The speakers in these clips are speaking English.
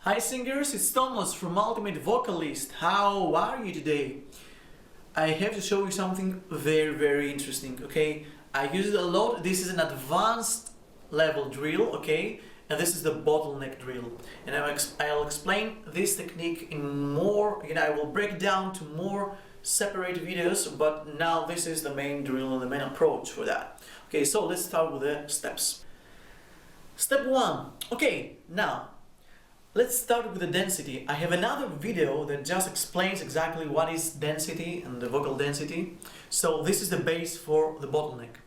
Hi singers, it's Thomas from Ultimate Vocalist. How are you today? I have to show you something very interesting, okay? I use it a lot. This is an advanced level drill, okay? And this is the bottleneck drill. And I'll explain this technique in more, I will break down to more separate videos, but now this is the main drill and the main approach for that. Okay, so let's start with the steps. Step 1. Okay, now let's start with the density. I have another video that just explains exactly what is density and the vocal density. So this is the base for the bottleneck.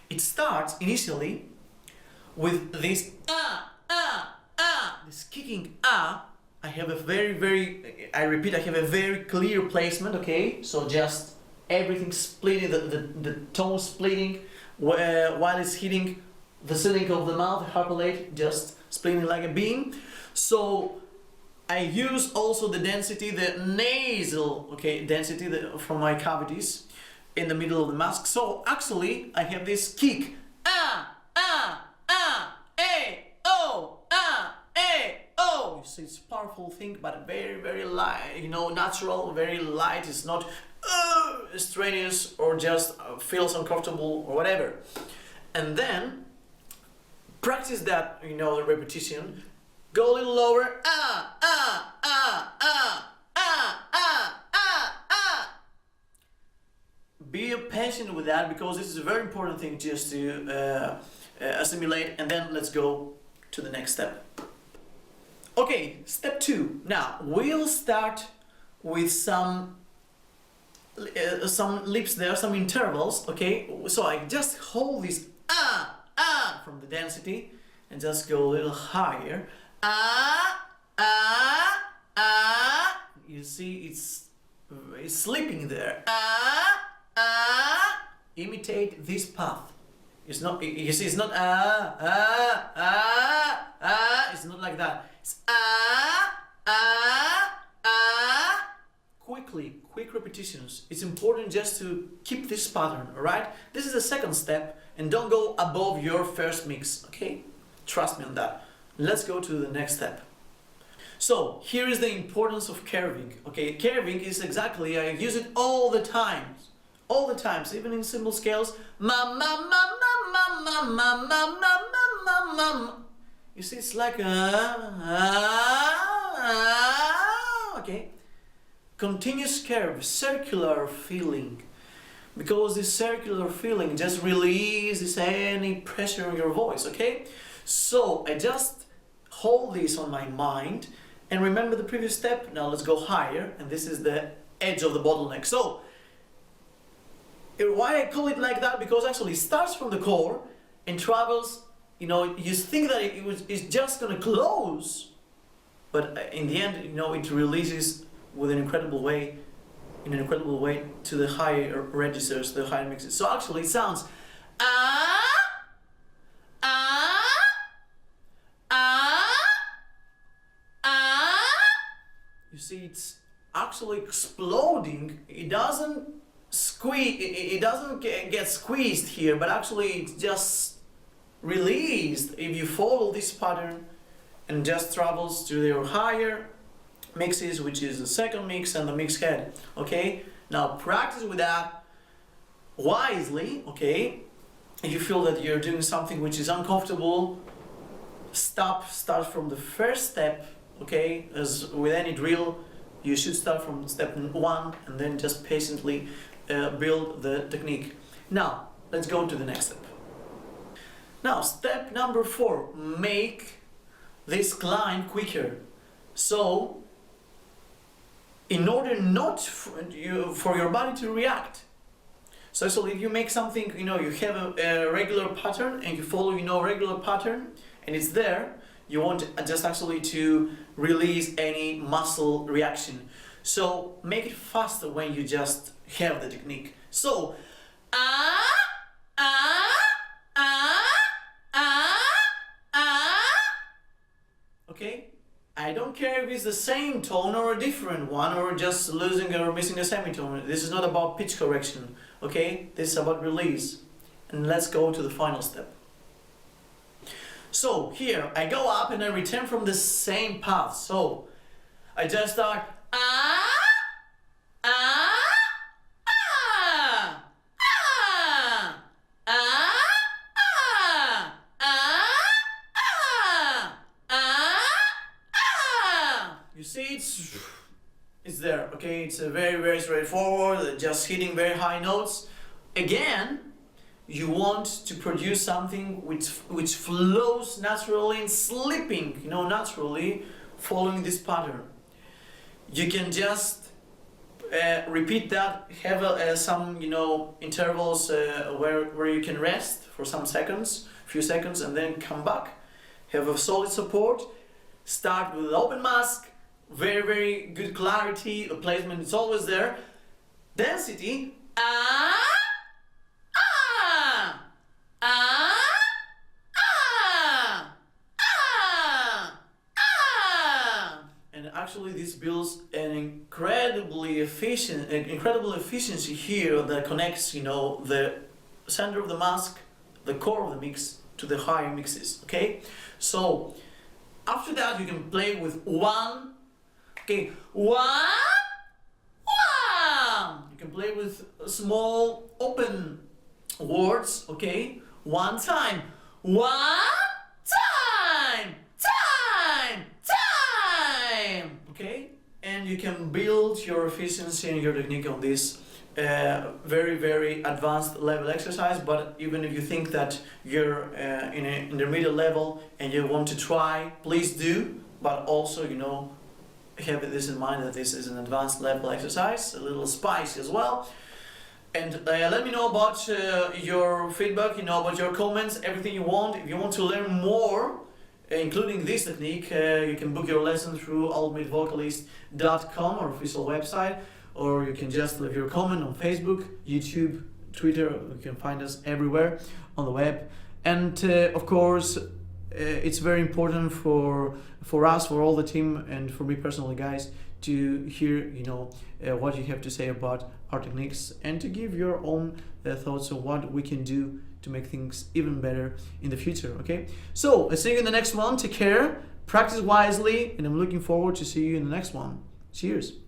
It starts initially with this this kicking I have a I repeat, I have a very clear placement, okay? So just everything splitting, the tone splitting while it's hitting the ceiling of the mouth, the upper lid, just splitting like a beam. So I use also the density, the nasal, okay, density from my cavities in the middle of the mask. So actually I have this kick, you see, it's a powerful thing, but very light, natural, very light. It's not strenuous or just feels uncomfortable or whatever. And then practice that, the repetition. Go a little lower. Be patient with that, because this is a very important thing just to assimilate. And then let's go to the next step. Okay, step 2. Now we'll start with some lips there, some intervals. Okay, so I just hold this from the density and just go a little higher. You see, it's slipping there. Imitate this path. It's not. You see, it's not It's not like that. It's quick repetitions. It's important just to keep this pattern. All right. This is the second step, and don't go above your first mix. Okay. Trust me on that. Let's go to the next step. So here is the importance of curving. Okay, curving is exactly, I use it all the times, even in simple scales. You see, it's like okay, continuous curve, circular feeling, because this circular feeling just releases any pressure on your voice. Okay. So I just hold this on my mind and remember the previous step. Now let's go higher, and this is the edge of the bottleneck. So why I call it like that? Because actually it starts from the core and travels, you think that it's just gonna close, but in the end, it releases with in an incredible way to the higher registers, the higher mixes. So actually it sounds you see, it's actually exploding. It doesn't get squeezed here, but actually it's just released if you follow this pattern, and just travels to your higher mixes, which is the second mix and the mix head. Okay, now practice with that wisely. Okay, if you feel that you're doing something which is uncomfortable, start from the first step. Okay, as with any drill, you should start from step 1 and then just patiently build the technique. Now, let's go to the next step. Now, step number 4, make this climb quicker. So, in order not for your body to react. So if you make something, you have a regular pattern and you follow, regular pattern, and it's there, you want just actually to release any muscle reaction. So make it faster when you just have the technique. So okay, I don't care if it's the same tone or a different one, or just losing or missing a semitone. This is not about pitch correction. Okay, this is about release. And let's go to the final step. So here I go up and I return from the same path. So I just start you see, it's there, okay? It's a very straightforward, just hitting very high notes. Again, you want to produce something which flows naturally and slipping, you know, naturally following this pattern. You can just repeat that, have some, you know, intervals where you can rest for some seconds, few seconds, and then come back. Have a solid support. Start with an open mask. Very good clarity. The placement is always there. Density. And actually, this builds an incredible efficiency here that connects, you know, the center of the mask, the core of the mix, to the higher mixes. Okay, so after that you can play with one. Okay, one. You can play with small open words. Okay, one time. Okay, and you can build your efficiency and your technique on this very advanced level exercise. But even if you think that you're in an intermediate level and you want to try, please do. But also, you know, have this in mind that this is an advanced level exercise, a little spicy as well. And let me know about your feedback, you know, about your comments, everything you want. If you want to learn more, including this technique, you can book your lesson through ultimatevocalist.com, our official website, or you can just leave your comment on Facebook, YouTube, Twitter. You can find us everywhere on the web. And of course, it's very important for us, for all the team, and for me personally, guys, to hear, you know, what you have to say about our techniques, and to give your own thoughts on what we can do to make things even better in the future. Okay, so I'll see you in the next one. Take care, practice wisely, and I'm looking forward to see you in the next one. Cheers.